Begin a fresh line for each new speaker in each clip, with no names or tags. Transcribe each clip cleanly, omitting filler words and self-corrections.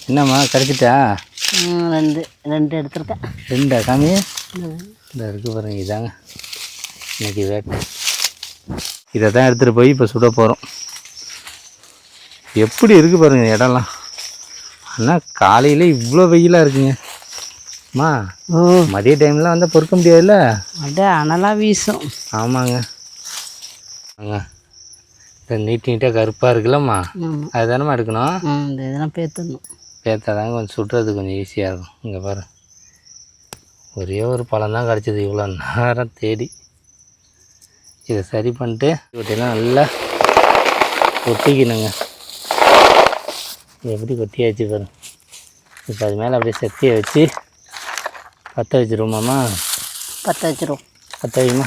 என்னம்மா கிடைச்சிட்டா?
ரெண்டு எடுத்துருக்கேன்.
ரெண்டா சாமி? இந்த இருக்கு பாருங்க, இதாங்க இன்னைக்கு வேட்டை. இதை தான் எடுத்துகிட்டு போய் இப்போ சுட போகிறோம். எப்படி இருக்குது பாருங்க இடம்லாம். ஆனால் காலையில் இவ்வளோ வெயிலாக இருக்குங்க. அம்மா மதிய டைம்லாம் வந்தால் பொறுக்க முடியாதுல்ல,
அப்படியே அனலாக வீசும்.
ஆமாங்க. ஆங்க இந்த நீட்டாக கருப்பாக இருக்குல்லம்மா, அதுதானம்மா எடுக்கணும்.
இந்த இதெல்லாம் பேத்தணும்.
பேத்தாதாங்க கொஞ்சம் சுடுறது கொஞ்சம் ஈஸியாக இருக்கும். இங்கே பாரு, ஒரே ஒரு பழம் தான் கிடச்சிது இவ்வளோ நேரம் தேடி. இதை சரி பண்ணிட்டு கொட்டிலாம் நல்லா கொட்டிக்கணுங்க. எப்படி கொட்டியாச்சு பாருங்க. இப்போ அது மேலே அப்படியே சத்தியை வச்சு பற்ற வச்சுருவோமாம்மா?
பற்ற வச்சிரும்.
பற்ற வைமா.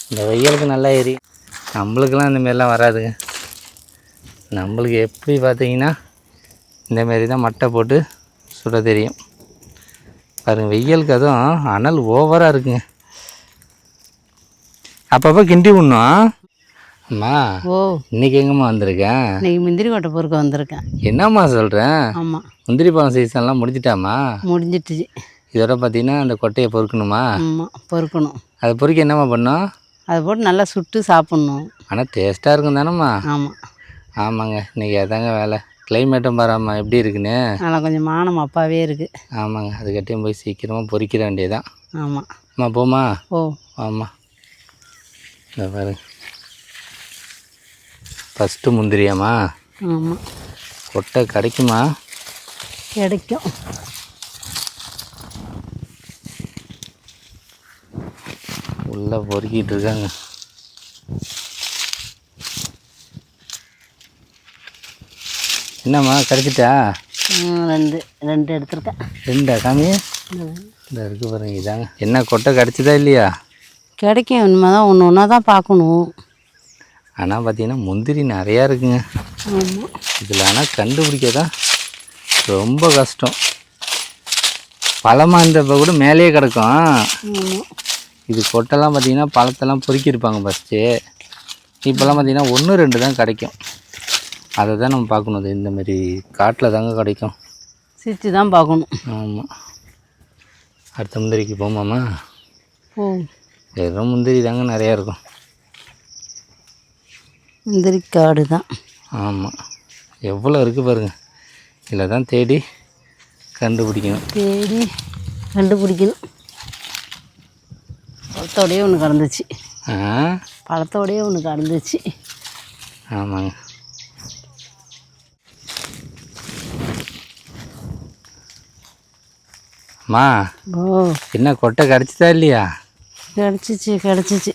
இந்த வெயிலுக்கு நல்லா எரியும். நம்மளுக்கெல்லாம் இந்தமாரிலாம் வராதுங்க. நம்மளுக்கு எப்படி பார்த்தீங்கன்னா இந்தமாரி தான் மட்டை போட்டு சுட தெரியும். பாருங்கள், வெயிலுக்கு அதுவும் அனல் ஓவராக இருக்குங்க. அப்பப்போ கிண்டி விடணும். அம்மா இன்னைக்கு எங்கம்மா வந்திருக்கேன்?
இன்னைக்கு முந்திரி கொட்டை பொறுக்க வந்திருக்கேன்.
என்னம்மா சொல்கிறேன்?
ஆமாம்,
முந்திரி பழம் சீசன்லாம் முடிஞ்சிட்டாமா?
முடிஞ்சிட்டுச்சு.
இதோட பார்த்தீங்கன்னா அந்த கொட்டையை பொறுக்கணுமா?
ஆமாம், பொறுக்கணும்.
அதை பொறுக்கி என்னம்மா பண்ணணும்?
அதை போட்டு நல்லா சுட்டு சாப்பிட்ணும்.
ஆனால் டேஸ்ட்டாக இருக்கும் தானேம்மா?
ஆமாம்
ஆமாங்க. இன்றைக்கி அதாங்க வேலை. கிளைமேட்டும் பாராம்மா எப்படி இருக்குன்னு.
நல்லா கொஞ்சம் மானம் அப்பாவே இருக்குது.
ஆமாங்க, அதுக்கட்டையும் போய் சீக்கிரமாக பொறிக்கிற வேண்டியதான்.
ஆமாம்.
அம்மா போமா?
ஓ
ஆமாம். இந்த பாரு, ஃபஸ்ட்டு முந்திரியாம்மா?
ஆமாம்.
கொட்டை கிடைக்குமா?
கிடைக்கும்.
உள்ளே பொறுக்கிட்டு இருக்காங்க. என்னம்மா கிடைச்சிட்டா?
ரெண்டு எடுத்துருக்கேன்.
ரெண்டா சாமி? இந்த இருக்கு பாருங்க, இதாங்க. என்ன கொட்டை கிடச்சிதா இல்லையா?
கிடைக்கும். இனிமே தான் ஒன்று ஒன்றா தான் பார்க்கணும்.
ஆனால் பார்த்தீங்கன்னா முந்திரி நிறையா இருக்குங்க.
ஆமாம்.
இதில் ஆனால் கண்டுபிடிக்க தான் ரொம்ப கஷ்டம். பழமாக இருந்தப்போ கூட மேலேயே கிடக்கும். இது கொட்டெல்லாம் பார்த்தீங்கன்னா பழத்தெல்லாம் பொறுக்கியிருப்பாங்க ஃபஸ்ட்டு. இப்போல்லாம் பார்த்தீங்கன்னா 1-2 தான் கிடைக்கும். அதை தான் நம்ம பார்க்கணும். அது இந்தமாரி காட்டில் தாங்க கிடைக்கும்.
சிரித்து தான் பார்க்கணும்.
ஆமாம். அடுத்த முந்திரிக்கு போமாம்மா?
ஓ,
வெறும் முந்திரி தாங்க நிறையா இருக்கும்.
முந்திரி காடு தான்.
ஆமாம், எவ்வளோ இருக்குது பாருங்கள். இதில் தான் தேடி கண்டுபிடிக்கணும்.
பழத்தோடையே ஒன்று கறந்துச்சு. பழத்தோடையே ஒன்று கறந்துச்சு.
ஆமாங்க. அம்மா என்ன கொட்டை கிடச்சிதா இல்லையா?
கிடச்சிச்சு.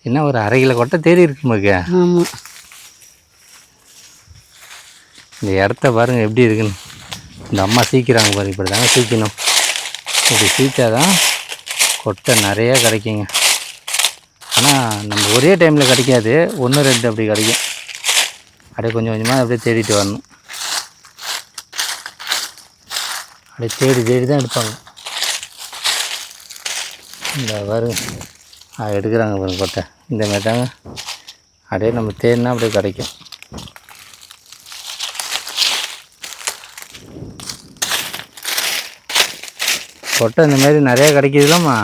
என்ன ஒரு 1/2 கிலோ கொட்டை தேடி இருக்குமாக்க?
ஆமாம்.
இந்த இடத்த பாருங்கள் எப்படி இருக்குன்னு. இந்த அம்மா சீக்கிறாங்க பாருங்க. இப்படி தாங்க சீக்கணும். இப்படி சீக்காதான் கொட்டை நிறையா கிடைக்குங்க. ஆனால் நம்ம ஒரே டைமில் கிடைக்காது, 1-2 அப்படி கிடைக்கும். அப்படியே கொஞ்சம் கொஞ்சமாக அப்படியே தேடிட்டு வரணும். அப்படியே தேடி தான் எடுப்பாங்க. இந்த பாருங்க, எடுக்கிறாங்க பாருங்க கொட்டை. இந்த மாதிரி தாங்க அப்படியே நம்ம தேடினா அப்படியே கிடைக்கும். கொட்டை இந்த மாதிரி நிறையா கிடைக்கிதுலம்மா.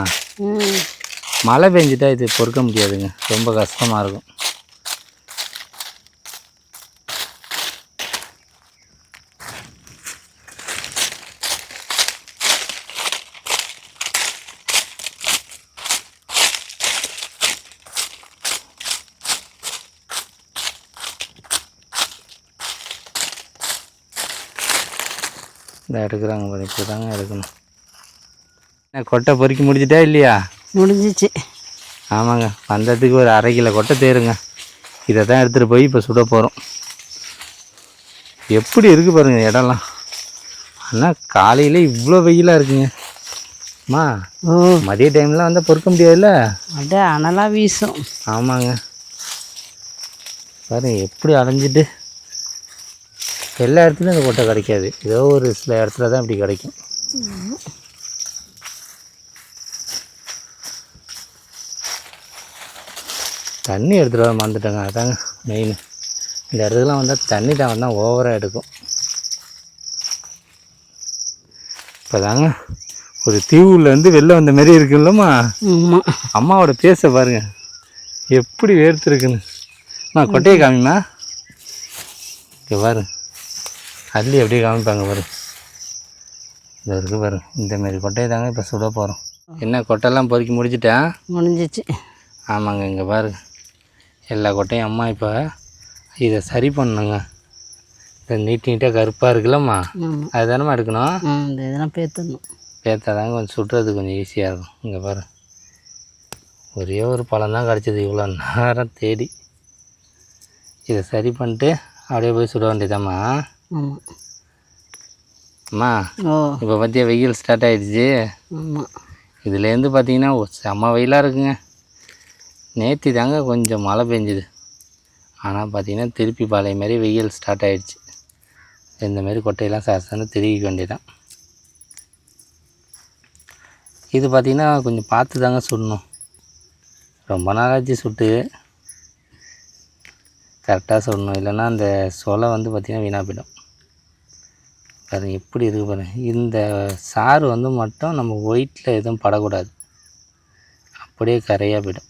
மழை பெஞ்சிட்டா இது பொறுக்க முடியாதுங்க, ரொம்ப கஷ்டமாக இருக்கும். இந்த எடுக்கிறாங்க பாரு, இப்படி தாங்க எடுக்கணும். கொட்டை பொறுக்கி முடிச்சிட்டா இல்லையா?
முடிஞ்சிச்சு.
ஆமாங்க, வந்ததுக்கு ஒரு 1/2 கிலோ கொட்டை தேருங்க. இதை தான் எடுத்துகிட்டு போய் இப்போ சுட போகிறோம். எப்படி இருக்குது பாருங்கள் இடம்லாம். ஆனால் காலையில் இவ்வளோ வெயிலாக இருக்குங்க. அம்மா மதிய டைம்லாம் வந்தால் பொறுக்க முடியாதுல்ல,
அப்படியே அனலாக வீசும்.
ஆமாங்க. பாருங்க எப்படி அலைஞ்சிட்டு. எல்லா இடத்துலையும் அந்த கொட்டை கிடைக்காது, ஏதோ ஒரு சில இடத்துல தான் இப்படி கிடைக்கும். தண்ணி எடுத்துகிட்டு வர மறந்துட்டேங்க. அதாங்க மெயின். இந்த இடத்துக்குலாம் வந்தால் தண்ணி தான் தான் ஓவராக எடுக்கும். இப்போ தாங்க ஒரு தீவுலேருந்து வெளில வந்த மாரி இருக்குல்லம்மா.
ஆமாம்.
அம்மாவோட பேச பாருங்க எப்படி வேர்த்துருக்குன்னு. கொட்டையை காமிமா. இங்கே பாருங்க அள்ளி அப்படியே காமிப்பாங்க பாருங்க. இந்த இருக்குது பாருங்க. இந்தமாரி கொட்டையை தாங்க இப்போ சுட போகிறோம். என்ன கொட்டையெல்லாம் பொறுக்கி முடிச்சிட்டா?
முடிஞ்சிச்சு.
ஆமாங்க. இங்கே பாருங்க எல்லா கொட்டையும் அம்மா இப்போ இதை சரி பண்ணணுங்க. இந்த நீட்டாக கருப்பாக இருக்குல்லம்மா, அது தானம்மா எடுக்கணும்.
இந்த இதெல்லாம் பேர்த்தணும்.
பேர்த்தாதாங்க கொஞ்சம் சுடுறது கொஞ்சம் ஈஸியாக இருக்கும். இங்கே பாருங்க ஒரே ஒரு பழம் தான் கிடச்சிது இவ்வளோ நேரம் தேடி. இதை சரி பண்ணிட்டு அப்படியே போய் சுட வேண்டியதாம்மா.
ஆமாம்.
அம்மா
ஓ
இப்போ பார்த்தியா வெயில் ஸ்டார்ட் ஆகிடுச்சு.
ஆமாம்.
இதுலேருந்து பார்த்தீங்கன்னா செம்ம வெயிலாக இருக்குங்க. நேற்று தாங்க கொஞ்சம் மழை பெஞ்சுது. ஆனால் பார்த்திங்கன்னா திருப்பி பழைய மாதிரி வெயில் ஸ்டார்ட் ஆகிடுச்சு. இந்தமாரி கொட்டையெல்லாம் சாசன்னு திருவிக்க வேண்டியதான். இது பார்த்திங்கன்னா கொஞ்சம் பார்த்து தாங்க சுடணும். ரொம்ப நாளாச்சு சுட்டு கரெக்டாக சுடணும். இல்லைன்னா அந்த சொலை வந்து பார்த்திங்கன்னா வீணாக போயிடும். பாருங்கள் எப்படி இருக்குது பாருங்கள். இந்த சாறு வந்து மட்டும் நம்ம ஒயிட்டில் எதுவும் படக்கூடாது, அப்படியே கரையாக போயிடும்.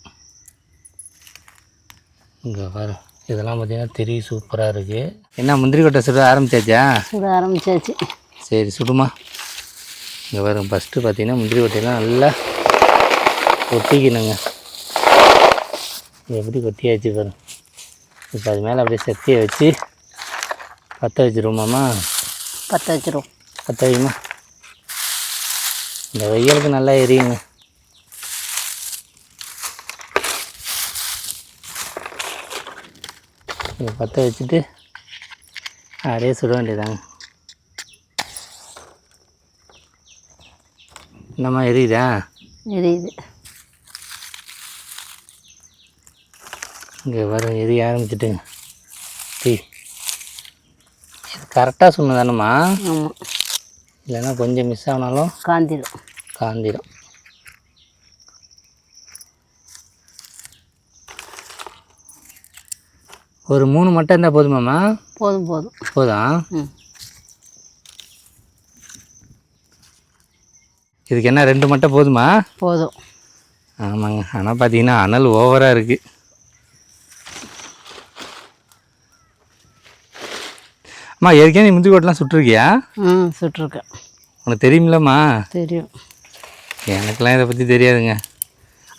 இங்கே பாரு இதெல்லாம் பார்த்திங்கன்னா தெரிய சூப்பராக இருக்குது. என்ன முந்திரி கொட்டை சுட ஆரம்பிச்சாச்சா?
சுட ஆரம்பிச்சாச்சு.
சரி சுடுமா. இங்கே பாருங்க ஃபஸ்ட்டு பார்த்திங்கன்னா முந்திரி கொட்டையெல்லாம் நல்லா கொட்டிக்கணுங்க. எப்படி கொட்டியாச்சு பாருங்க. இப்போ அது மேலே அப்படியே சத்தியை வச்சு பற்ற வச்சுருவோமாம்மா.
பற்ற வச்சிரும்.
பற்ற வைமா. இந்த வெயிலுக்கு நல்லா எரியுங்க. இதை பற்ற வச்சுட்டு அப்படியே சுட வேண்டியதாங்க. என்னம்மா எரியுதா?
எரியுது.
இங்கே வர எரிய ஆரம்பிச்சிட்டுங்க. டீ இது கரெக்டாக சொன்னதானம்மா?
ஆமாம்.
இல்லைன்னா கொஞ்சம் மிஸ் ஆனாலும் காந்திடும். ஒரு 3 மட்டை இருந்தால் போதுமாம்மா? போதும். இதுக்கு என்ன 2 மட்டை போதுமா?
போதும்.
ஆமாங்க. ஆனால் பார்த்தீங்கன்னா அனல் ஓவராக இருக்குது. அம்மா ஏற்கனவே நீ முந்திரி கொட்டைலாம் சுட்டுருக்கியா?
சுட்டுருக்கேன்.
உனக்கு தெரியுமில்லம்மா?
தெரியும்.
எனக்கெல்லாம் இதை பற்றி தெரியாதுங்க.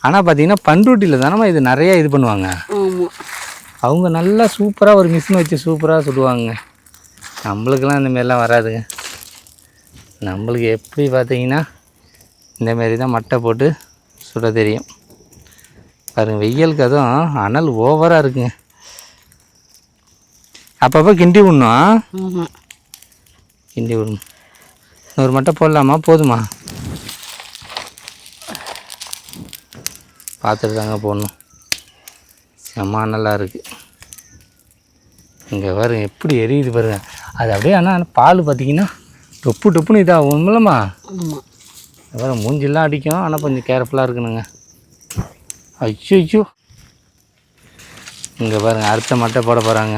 ஆனால் பார்த்தீங்கன்னா பண்ருட்டியில் தானம்மா இது நிறையா இது பண்ணுவாங்க.
ஆமாம்.
அவங்க நல்லா சூப்பராக ஒரு மிஷின் வச்சு சூப்பராக சுடுவாங்க. நம்மளுக்கெல்லாம் இந்தமாரிலாம் வராதுங்க. நம்மளுக்கு எப்படி பார்த்தீங்கன்னா இந்தமாரி தான் மட்டை போட்டு சுட தெரியும். பாருங்கள் வெயிலுக்கு அதுவும் அனல் ஓவராக இருக்குங்க. அப்பப்போ கிண்டி விடணும். கிண்டி விடணும். இன்னொரு மட்டை போடலாமா? போதுமா? பார்த்துட்டு தாங்க போடணும். செம்ம நல்லா இருக்குது. இங்கே பாருங்க எப்படி எரியுது பாருங்க. அது அப்படியே ஆனால் பால் பார்த்திங்கன்னா டொப்புன்னு இதாகும் இல்லைம்மா?
ஆமாம்.
வேறு மூஞ்சிலாம் அடிக்கும். ஆனால் கொஞ்சம் கேர்ஃபுல்லாக இருக்கணுங்க. ஐயோ இங்கே பாருங்கள் அடுத்த மட்டை போட போகிறாங்க.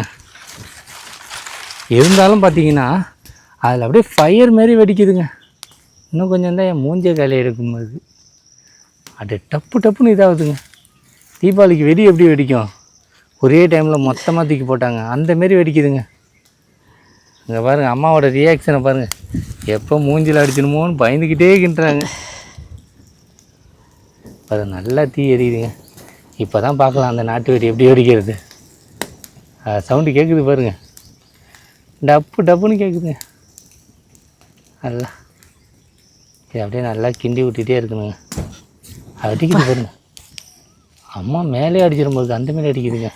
இருந்தாலும் பார்த்தீங்கன்னா அதில் அப்படியே ஃபயர் மாரி வெடிக்குதுங்க. இன்னும் கொஞ்சம் தான் என் மூஞ்ச காலையை எடுக்கும்போது அப்படியே டப்புன்னு இதாகுதுங்க. தீபாவளிக்கு வெடி எப்படி வெடிக்கும்? ஒரே டைமில் மொத்தமாக தூக்கி போட்டாங்க அந்தமாரி வெடிக்குதுங்க. இங்கே பாருங்கள் அம்மாவோட ரியாக்ஷனை பாருங்கள். எப்போ மூஞ்சில் அடிச்சிடுமோன்னு பயந்துக்கிட்டே கிண்டுறாங்க. அது நல்லா தீ எரியுதுங்க. இப்போ தான் பார்க்கலாம் அந்த நாட்டு வெடி எப்படி வெடிக்கிறது. சவுண்டு கேட்குது பாருங்கள். டப்புன்னு கேட்குதுங்க. நல்லா இது அப்படியே நல்லா கிண்டி விட்டுகிட்டே இருக்கணுங்க. அடிக்குது பாருங்க. அம்மா மேலே அடிச்சிடும்போது அந்தமாரி அடிக்குதுங்க.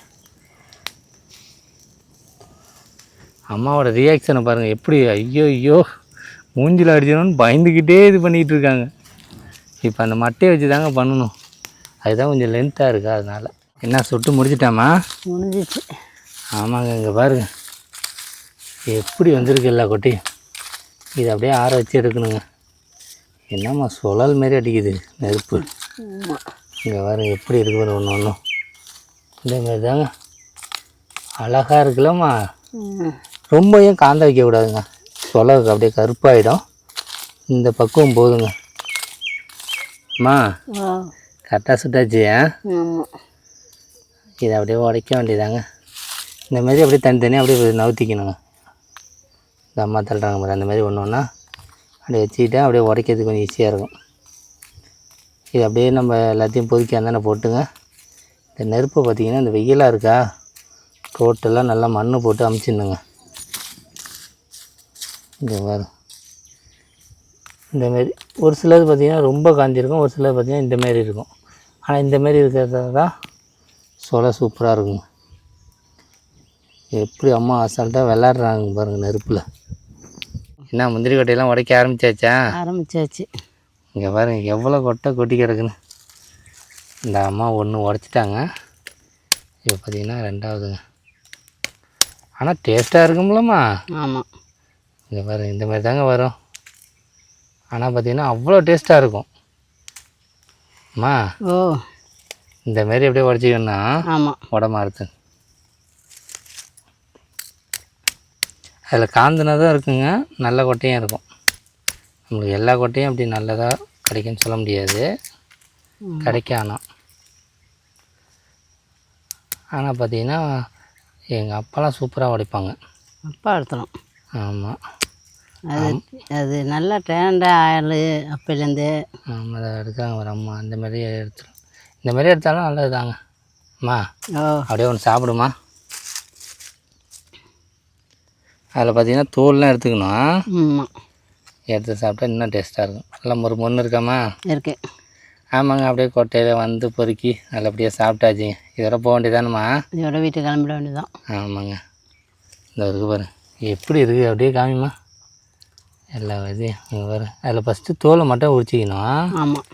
அம்மாவோட ரியாக்ஷனை பாருங்கள் எப்படி. ஐயோ மூஞ்சில் அடிச்சிடணும்னு பயந்துக்கிட்டே இது பண்ணிகிட்டு இருக்காங்க. இப்போ அந்த மட்டையை வச்சு தாங்க பண்ணணும். அதுதான் கொஞ்சம் லென்த்தாக இருக்கா. அதனால் என்ன சுட்டு முடிச்சிட்டாமா?
முடிஞ்சிச்சு.
ஆமாங்க. இங்கே பாருங்க எப்படி வந்திருக்கு எல்லா கொட்டையும். இது அப்படியே ஆற வச்சு எடுக்கணுங்க. என்னம்மா சுழல் மாரி அடிக்குது நெருப்பு. இங்கே பாருங்க எப்படி இருக்குது ஒன்று இதேமாரி தாங்க அழகாக இருக்குல்லம்மா.
ம்.
ரொம்பவும் காந்த வைக்கக்கூடாதுங்க, சொலகு அப்படியே கருப்பாயிடும். இந்த பக்குவம் போதுங்க. அம்மா
ஓ.
கரெக்டாக சுட்டாச்சு.
ஆமாம்.
இதை அப்படியே உடைக்க வேண்டியதாங்க. இந்த மாதிரி அப்படியே தனித்தனியாக அப்படியே நவுத்திக்கணுங்க. இந்த அம்மா தள்ளுறாங்க பாரு, அந்த மாதிரி ஒன்று ஒன்றா அப்படியே வச்சுக்கிட்டா அப்படியே உடைக்கிறதுக்கு கொஞ்சம் ஈஸியாக இருக்கும். இது அப்படியே நம்ம எல்லாத்தையும் பொதுக்கி அந்தானே போட்டுங்க. இந்த நெருப்பை பார்த்திங்கன்னா இந்த வெயிலாக இருக்கா, டோட்டலாக நல்லா மண் போட்டு அமுச்சிடணுங்க. இங்கே வரும் இந்தமாரி ஒரு சிலது பார்த்திங்கன்னா ரொம்ப காஞ்சிருக்கும், ஒரு சிலது பார்த்திங்கன்னா இந்தமாரி இருக்கும். ஆனால் இந்தமாரி இருக்கிறது தான் சொலை சூப்பராக இருக்குங்க. எப்படி அம்மா அசால்ட்டாக விளாட்றாங்க பாருங்கள் நெருப்பில். என்ன முந்திரி கொட்டையெல்லாம் உடைக்க ஆரம்பிச்சாச்சா?
ஆரம்பிச்சாச்சு.
இங்கே பாருங்கள் எவ்வளோ கொட்டை கொட்டி கிடக்குன்னு. இந்த அம்மா ஒன்று உடச்சிட்டாங்க, இப்போ பார்த்திங்கன்னா ரெண்டாவதுங்க. ஆனால் டேஸ்ட்டாக இருக்கும்லம்மா.
ஆமாம்.
இங்கே பாருங்கள் இந்த மாதிரி தாங்க வரும். ஆனால் பார்த்திங்கன்னா அவ்வளோ டேஸ்ட்டாக இருக்கும் அம்மா.
ஓ.
இந்தமாரி அப்படியே உடச்சிக்கணும்னா
ஆமாம்.
உடம்பு அறுத்து அதில் காந்தினதும் இருக்குங்க, நல்ல கொட்டையும் இருக்கும். நம்மளுக்கு எல்லா கொட்டையும் அப்படி நல்லதாக கிடைக்குன்னு சொல்ல முடியாது, கிடைக்கும். ஆனால் பார்த்திங்கன்னா எங்கள் அப்பாலாம் சூப்பராக உடைப்பாங்க.
அப்பா எடுத்துடும்.
ஆமாம்.
அது நல்லா ட்ரெண்டாக ஆயில் அப்போலேருந்து.
ஆமாம், அதை எடுக்காங்க ஒரு அம்மா. இந்தமாரி எடுத்துடும். இந்தமாரி எடுத்தாலும் நல்லது தாங்க அம்மா.
ஓ.
அப்படியே ஒன்று சாப்பிடுமா. அதில் பார்த்திங்கன்னா தோல்லாம் எடுத்துக்கணும்.
ஆமாம்.
எடுத்து சாப்பிட்டா இன்னும் டேஸ்ட்டாக இருக்கும். நல்லா மொறு இருக்காமா
இருக்கு.
ஆமாங்க. அப்படியே கொட்டையில் வந்து பொறுக்கி நல்லபடியாக சாப்பிட்டாச்சுங்க. இதோட போக வேண்டியதானுமா?
இதோட வீட்டுக்கு கிளம்பிட வேண்டியதான்.
ஆமாங்க. இந்த இருக்குது பாரு எப்படி இருக்குது, அப்படியே காமிமா எல்லா இதையும். இங்கே பாரு, அதில் ஃபஸ்ட்டு தோலை மட்டும் உரிச்சிக்கணும்.
ஆமாம்.